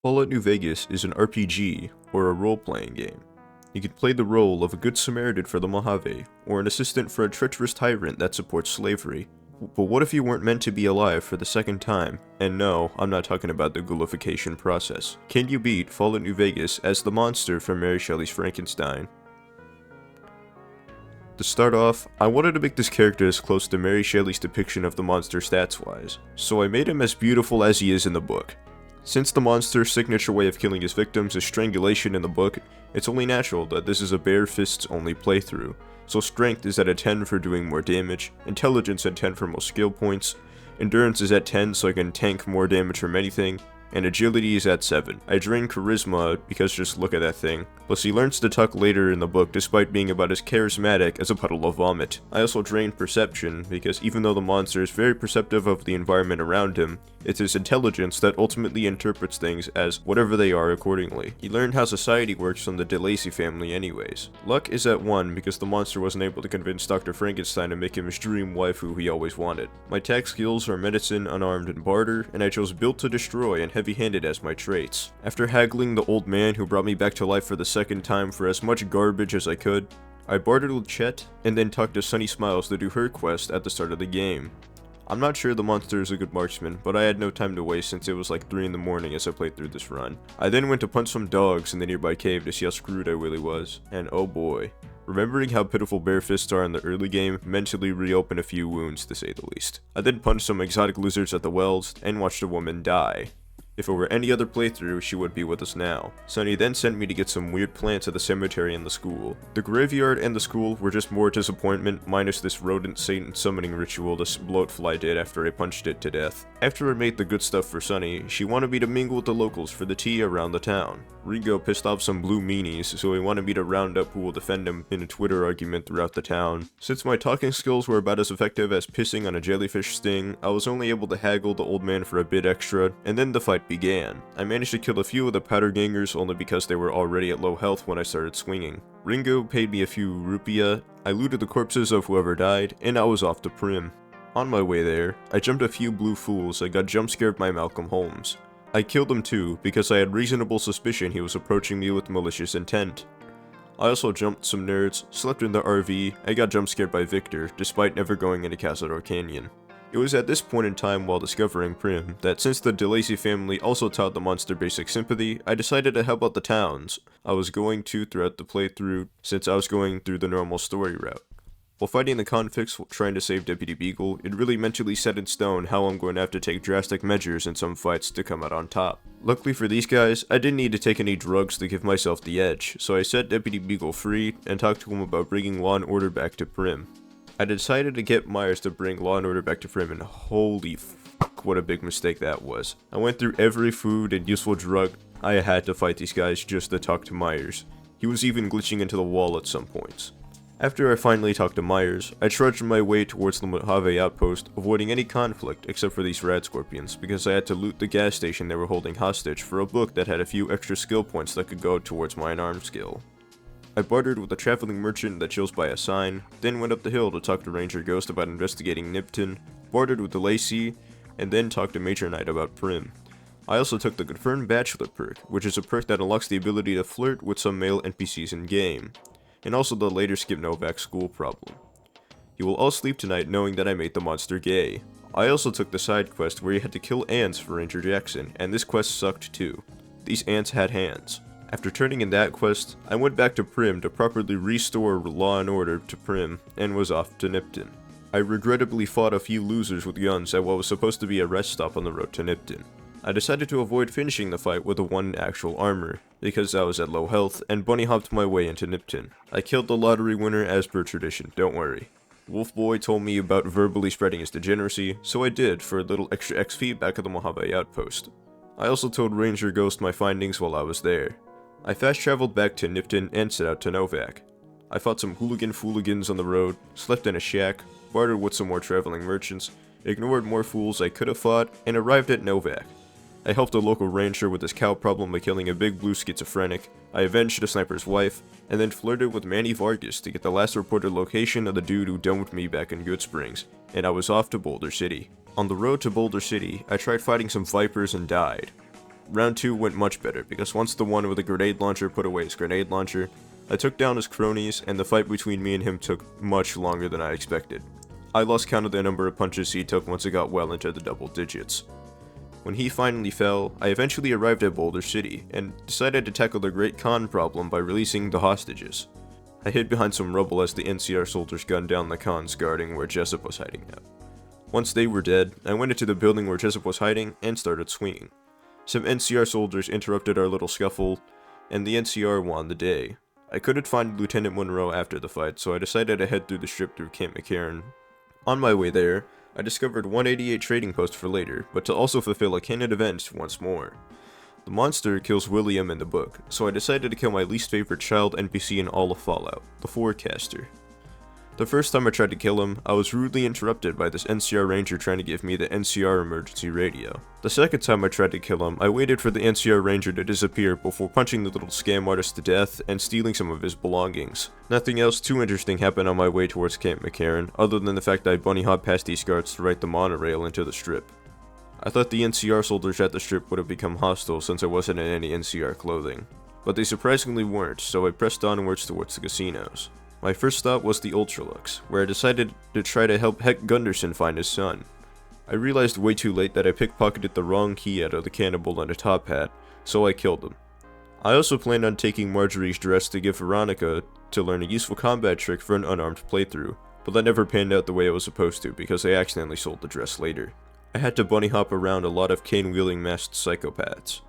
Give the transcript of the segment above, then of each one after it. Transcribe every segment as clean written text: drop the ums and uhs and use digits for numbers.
Fallout New Vegas is an RPG, or a role-playing game. You can play the role of a good Samaritan for the Mojave, or an assistant for a treacherous tyrant that supports slavery. But what if you weren't meant to be alive for the second time? And no, I'm not talking about the ghoulification process. Can you beat Fallout New Vegas as the monster from Mary Shelley's Frankenstein? To start off, I wanted to make this character as close to Mary Shelley's depiction of the monster stats-wise, so I made him as beautiful as he is in the book. Since the monster's signature way of killing his victims is strangulation in the book, it's only natural that this is a bare fists only playthrough, so strength is at a 10 for doing more damage, intelligence at 10 for most skill points, endurance is at 10 so I can tank more damage from anything, and agility is at 7. I drain charisma because just look at that thing. Plus he learns to talk later in the book despite being about as charismatic as a puddle of vomit. I also drain perception because even though the monster is very perceptive of the environment around him, it's his intelligence that ultimately interprets things as whatever they are accordingly. He learned how society works from the DeLacy family anyways. Luck is at 1 because the monster wasn't able to convince Dr. Frankenstein to make him his dream waifu he always wanted. My attack skills are medicine, unarmed, and barter, and I chose built to destroy and heavy-handed as my traits. After haggling the old man who brought me back to life for the second time for as much garbage as I could, I bartered with Chet, and then talked to Sunny Smiles to do her quest at the start of the game. I'm not sure the monster is a good marksman, but I had no time to waste since it was like 3 in the morning as I played through this run. I then went to punch some dogs in the nearby cave to see how screwed I really was, and oh boy. Remembering how pitiful bare fists are in the early game mentally reopened a few wounds to say the least. I then punched some exotic lizards at the wells, and watched a woman die. If it were any other playthrough, she would be with us now. Sunny then sent me to get some weird plants at the cemetery and the school. The graveyard and the school were just more disappointment, minus this rodent Satan summoning ritual this bloatfly did after I punched it to death. After I made the good stuff for Sunny, she wanted me to mingle with the locals for the tea around the town. Ringo pissed off some blue meanies, so he wanted me to round up who will defend him in a Twitter argument throughout the town. Since my talking skills were about as effective as pissing on a jellyfish sting, I was only able to haggle the old man for a bit extra, and then the fight began. I managed to kill a few of the powder gangers only because they were already at low health when I started swinging. Ringo paid me a few rupiah, I looted the corpses of whoever died, and I was off to Prim. On my way there, I jumped a few blue fools that got jump scared by Malcolm Holmes. I killed him too because I had reasonable suspicion he was approaching me with malicious intent. I also jumped some nerds, slept in the RV, and got jump scared by Victor despite never going into Cazador Canyon. It was at this point in time while discovering Prim that since the DeLacy family also taught the monster basic sympathy, I decided to help out the towns I was going to throughout the playthrough since I was going through the normal story route. While fighting the convicts trying to save Deputy Beagle, it really mentally set in stone how I'm going to have to take drastic measures in some fights to come out on top. Luckily for these guys, I didn't need to take any drugs to give myself the edge, so I set Deputy Beagle free and talked to him about bringing law and order back to Prim. I decided to get Myers to bring law and order back to Prim, and holy fuck, what a big mistake that was. I went through every food and useful drug I had to fight these guys just to talk to Myers. He was even glitching into the wall at some points. After I finally talked to Myers, I trudged my way towards the Mojave outpost, avoiding any conflict except for these rad scorpions, because I had to loot the gas station they were holding hostage for a book that had a few extra skill points that could go towards my unarmed skill. I bartered with a traveling merchant that chose by a sign, then went up the hill to talk to Ranger Ghost about investigating Nipton, bartered with DeLacy, and then talked to Major Knight about Prim. I also took the Confirmed Bachelor perk, which is a perk that unlocks the ability to flirt with some male NPCs in game, and also the later Skip Novak school problem. You will all sleep tonight knowing that I made the monster gay. I also took the side quest where you had to kill ants for Ranger Jackson, and this quest sucked too. These ants had hands. After turning in that quest, I went back to Prim to properly restore law and order to Prim, and was off to Nipton. I regrettably fought a few losers with guns at what was supposed to be a rest stop on the road to Nipton. I decided to avoid finishing the fight with the one actual armor, because I was at low health, and bunny hopped my way into Nipton. I killed the lottery winner as per tradition, don't worry. Wolfboy told me about verbally spreading his degeneracy, so I did for a little extra XP back at the Mojave outpost. I also told Ranger Ghost my findings while I was there. I fast traveled back to Nipton and set out to Novak. I fought some hooligans on the road, slept in a shack, bartered with some more traveling merchants, ignored more fools I could have fought, and arrived at Novak. I helped a local rancher with his cow problem by killing a big blue schizophrenic, I avenged a sniper's wife, and then flirted with Manny Vargas to get the last reported location of the dude who dumped me back in Good Springs, and I was off to Boulder City. On the road to Boulder City, I tried fighting some vipers and died. round 2 went much better, because once the one with a grenade launcher put away his grenade launcher, I took down his cronies, and the fight between me and him took much longer than I expected. I lost count of the number of punches he took once it got well into the double digits. When he finally fell, I eventually arrived at Boulder City, and decided to tackle the Great Khan problem by releasing the hostages. I hid behind some rubble as the NCR soldiers gunned down the Khans guarding where Jessup was hiding out. Once they were dead, I went into the building where Jessup was hiding and started swinging. Some NCR soldiers interrupted our little scuffle, and the NCR won the day. I couldn't find Lieutenant Monroe after the fight, so I decided to head through the strip through Camp McCarran. On my way there, I discovered 188 trading post for later, but to also fulfill a canon event once more. The monster kills William in the book, so I decided to kill my least favorite child NPC in all of Fallout, the Forecaster. The first time I tried to kill him, I was rudely interrupted by this NCR ranger trying to give me the NCR emergency radio. The second time I tried to kill him, I waited for the NCR ranger to disappear before punching the little scam artist to death and stealing some of his belongings. Nothing else too interesting happened on my way towards Camp McCarran, other than the fact that I bunny hopped past these guards to ride the monorail into the strip. I thought the NCR soldiers at the strip would have become hostile since I wasn't in any NCR clothing, but they surprisingly weren't, so I pressed onwards towards the casinos. My first stop was the Ultralux, where I decided to try to help Heck Gunderson find his son. I realized way too late that I pickpocketed the wrong key out of the cannibal on a top hat, so I killed him. I also planned on taking Marjorie's dress to give Veronica to learn a useful combat trick for an unarmed playthrough, but that never panned out the way it was supposed to because I accidentally sold the dress later. I had to bunny hop around a lot of cane-wielding masked psychopaths.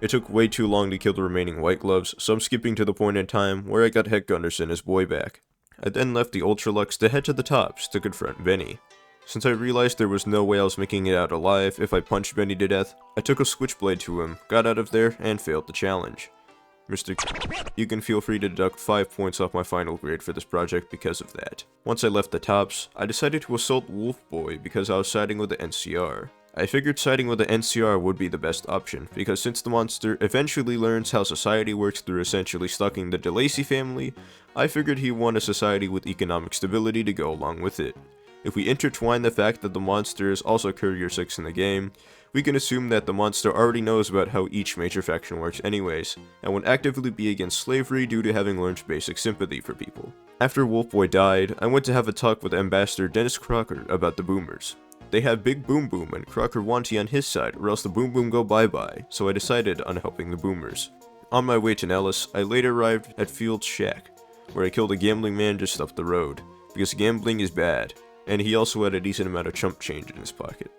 It took way too long to kill the remaining white gloves, so I'm skipping to the point in time where I got Heck Gunderson his boy back. I then left the Ultralux to head to the tops to confront Benny. Since I realized there was no way I was making it out alive if I punched Benny to death, I took a switchblade to him, got out of there, and failed the challenge. Mr. You can feel free to deduct 5 points off my final grade for this project because of that. Once I left the tops, I decided to assault Wolf Boy because I was siding with the NCR. I figured siding with the NCR would be the best option, because since the monster eventually learns how society works through essentially stalking the DeLacy family, I figured he wanted a society with economic stability to go along with it. If we intertwine the fact that the monster is also Courier 6 in the game, we can assume that the monster already knows about how each major faction works anyways, and would actively be against slavery due to having learned basic sympathy for people. After Wolfboy died, I went to have a talk with Ambassador Dennis Crocker about the Boomers. They have Big Boom Boom and Crocker Wanty on his side, or else the Boom Boom go bye-bye, so I decided on helping the Boomers. On my way to Nellis, I later arrived at Field's shack, where I killed a gambling man just up the road, because gambling is bad, and he also had a decent amount of chump change in his pocket.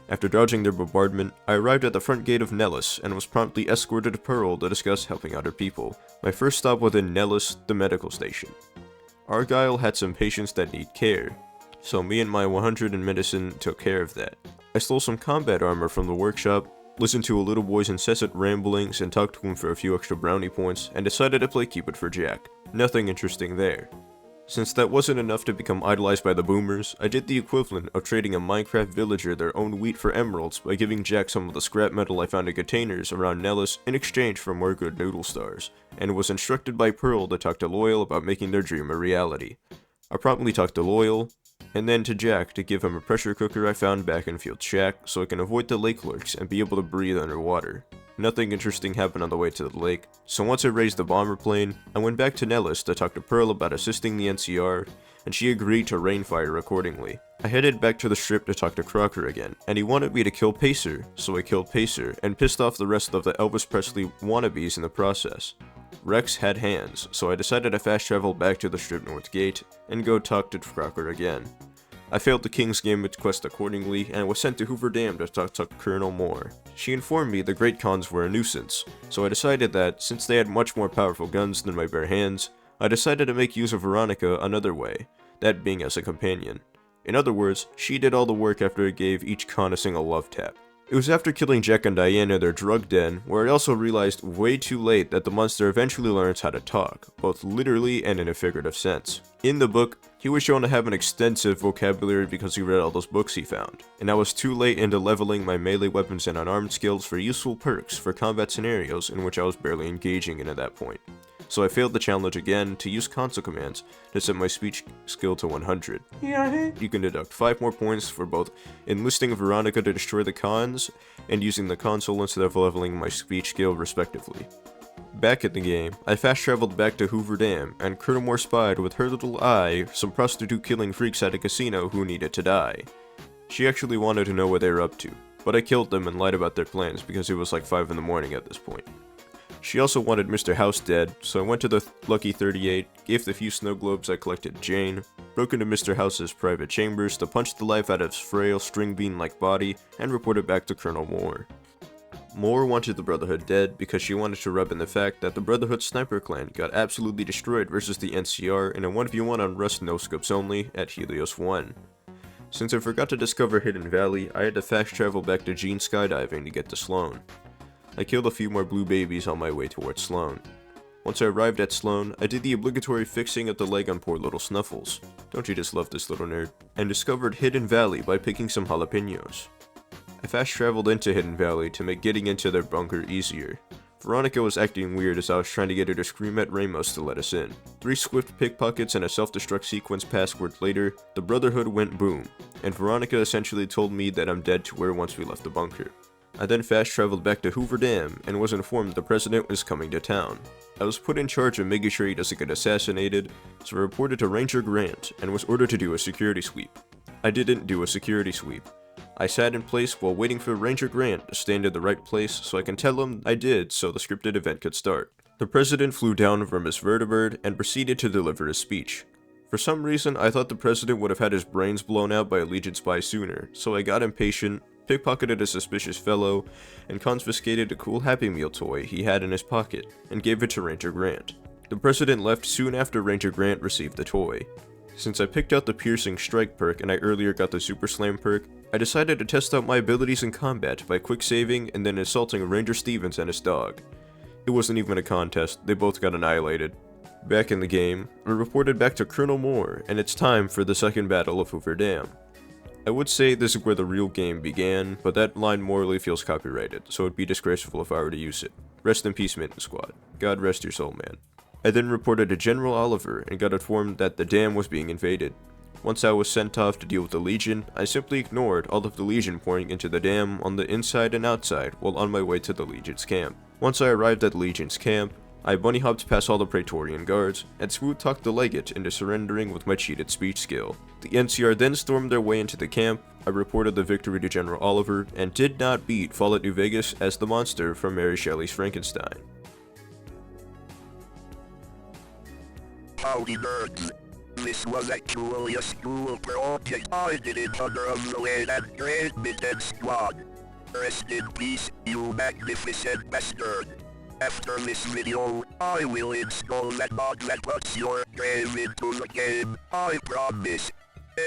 After dodging their bombardment, I arrived at the front gate of Nellis and was promptly escorted to Pearl to discuss helping other people. My first stop was in Nellis, the medical station. Argyle had some patients that need care, so me and my 100 in medicine took care of that. I stole some combat armor from the workshop, listened to a little boy's incessant ramblings and talked to him for a few extra brownie points, and decided to play Keep It for Jack. Nothing interesting there. Since that wasn't enough to become idolized by the Boomers, I did the equivalent of trading a Minecraft villager their own wheat for emeralds by giving Jack some of the scrap metal I found in containers around Nellis in exchange for more good noodle stars, and was instructed by Pearl to talk to Loyal about making their dream a reality. I promptly talked to Loyal, and then to Jack to give him a pressure cooker I found back in Field's shack so I can avoid the lake lurks and be able to breathe underwater. Nothing interesting happened on the way to the lake, so once I raised the bomber plane, I went back to Nellis to talk to Pearl about assisting the NCR, and she agreed to rainfire accordingly. I headed back to the strip to talk to Crocker again, and he wanted me to kill Pacer, so I killed Pacer, and pissed off the rest of the Elvis Presley wannabes in the process. Rex had hands, so I decided to fast travel back to the strip north gate, and go talk to Crocker again. I failed the King's Gambit quest accordingly, and was sent to Hoover Dam to talk to Colonel Moore. She informed me the Great Khans were a nuisance, so I decided that, since they had much more powerful guns than my bare hands, I decided to make use of Veronica another way, that being as a companion. In other words, she did all the work after I gave each Khan a single love tap. It was after killing Jack and Diane in their drug den, where I also realized way too late that the monster eventually learns how to talk, both literally and in a figurative sense. In the book, he was shown to have an extensive vocabulary because he read all those books he found, and I was too late into leveling my melee weapons and unarmed skills for useful perks for combat scenarios in which I was barely engaging in at that point. so I failed the challenge again to use console commands to set my speech skill to 100. You can deduct 5 more points for both enlisting Veronica to destroy the cons and using the console instead of leveling my speech skill respectively. Back in the game, I fast traveled back to Hoover Dam, and Colonel Moore spied with her little eye some prostitute killing freaks at a casino who needed to die. She actually wanted to know what they were up to, but I killed them and lied about their plans because it was like 5 in the morning at this point. She also wanted Mr. House dead, so I went to the Lucky 38, gave the few snow globes I collected to Jane, broke into Mr. House's private chambers to punch the life out of his frail, string bean-like body, and reported back to Colonel Moore. Moore wanted the Brotherhood dead because she wanted to rub in the fact that the Brotherhood Sniper Clan got absolutely destroyed versus the NCR in a 1v1 on Rust no scopes only at Helios 1. Since I forgot to discover Hidden Valley, I had to fast travel back to Gene skydiving to get to Sloan. I killed a few more blue babies on my way towards Sloan. Once I arrived at Sloan, I did the obligatory fixing of the leg on poor little Snuffles. Don't you just love this little nerd? And discovered Hidden Valley by picking some jalapenos. I fast traveled into Hidden Valley to make getting into their bunker easier. Veronica was acting weird as I was trying to get her to scream at Ramos to let us in. 3 swift pickpockets and a self-destruct sequence password later, the Brotherhood went boom, and Veronica essentially told me that I'm dead to her once we left the bunker. I then fast traveled back to Hoover Dam and was informed the president was coming to town. I was put in charge of making sure he doesn't get assassinated, so I reported to Ranger Grant and was ordered to do a security sweep. I didn't do a security sweep. I sat in place while waiting for Ranger Grant to stand in the right place so I can tell him I did so the scripted event could start. The president flew down from his vertibird and proceeded to deliver his speech. For some reason, I thought the president would have had his brains blown out by a Legion spy sooner, so I got impatient, pickpocketed a suspicious fellow, and confiscated a cool Happy Meal toy he had in his pocket, and gave it to Ranger Grant. The president left soon after Ranger Grant received the toy. Since I picked out the Piercing Strike perk and I earlier got the Super Slam perk, I decided to test out my abilities in combat by quick saving and then assaulting Ranger Stevens and his dog. It wasn't even a contest, they both got annihilated. Back in the game, I reported back to Colonel Moore, and it's time for the second battle of Hoover Dam. I would say this is where the real game began, but that line morally feels copyrighted, so it'd be disgraceful if I were to use it. Rest in peace, Mitten Squad. God rest your soul, man. I then reported to General Oliver and got informed that the dam was being invaded. Once I was sent off to deal with the Legion, I simply ignored all of the Legion pouring into the dam on the inside and outside while on my way to the Legion's camp. Once I arrived at the Legion's camp, I bunny hopped past all the Praetorian guards and smooth talked the Legate into surrendering with my cheated speech skill. The NCR then stormed their way into the camp. I reported the victory to General Oliver and did not beat Fallout New Vegas as the monster from Mary Shelley's Frankenstein. Howdy nerds. This was actually a school project I did in honor of the late and great Mitten Squad. Rest in peace, you magnificent bastard. After this video, I will install that mod that puts your grave into the game, I promise.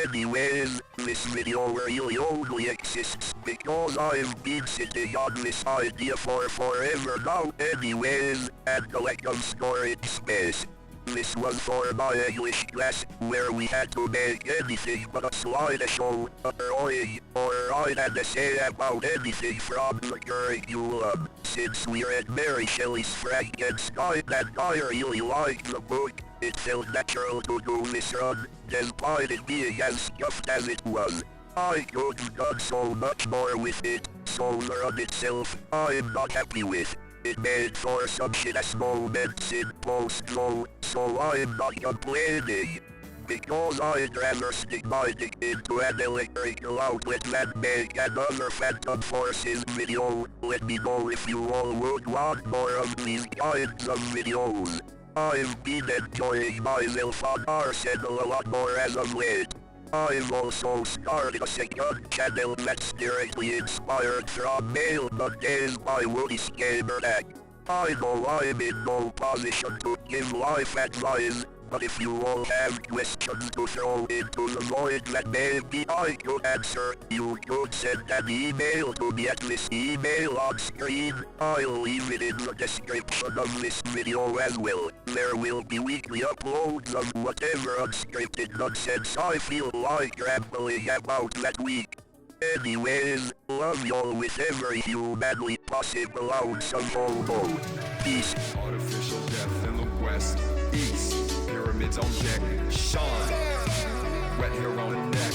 Anyways, this video really only exists because I've been sitting on this idea for forever now anyways, and collect of storage space. This was for my English class, where we had to make anything but a slideshow, a drawing, or write an essay about anything from the curriculum. Since we read Mary Shelley's Frankenstein and I really liked the book, it felt natural to do this run, despite it being as scuffed as it was. I could have done so much more with it, so the run itself, I'm not happy with. It made for some shit-ass moments in post-flow, so I'm not complaining. Because I'd rather stick my dick into an electrical outlet than make another Phantom Forces video. Let me know if you all would want more of these kinds of videos. I've been enjoying myself on Arsenal a lot more as of late. I've also started a second channel that's directly inspired from Mail Mondays by Woody Skabernack. I know I'm in no position to give life advice, but if you all have questions to throw into the void that maybe I could answer, you could send an email to me at this email on screen. I'll leave it in the description of this video as well. There will be weekly uploads of whatever unscripted nonsense I feel like rambling about that week. Anyways, love y'all with every humanly possible ounce of homo. peace. Artificial death in the west, east. Pyramids on deck, shine. Wet hair on the neck,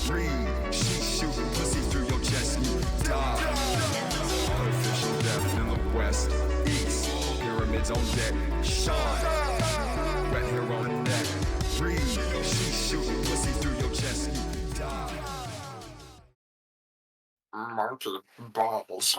breathe. She shooting pussy through your chest, you die. Artificial death in the west, east. Pyramids on deck, shine. Wet hair on the neck, breathe. She shooting pussy through your chest, you die. Monkey balls.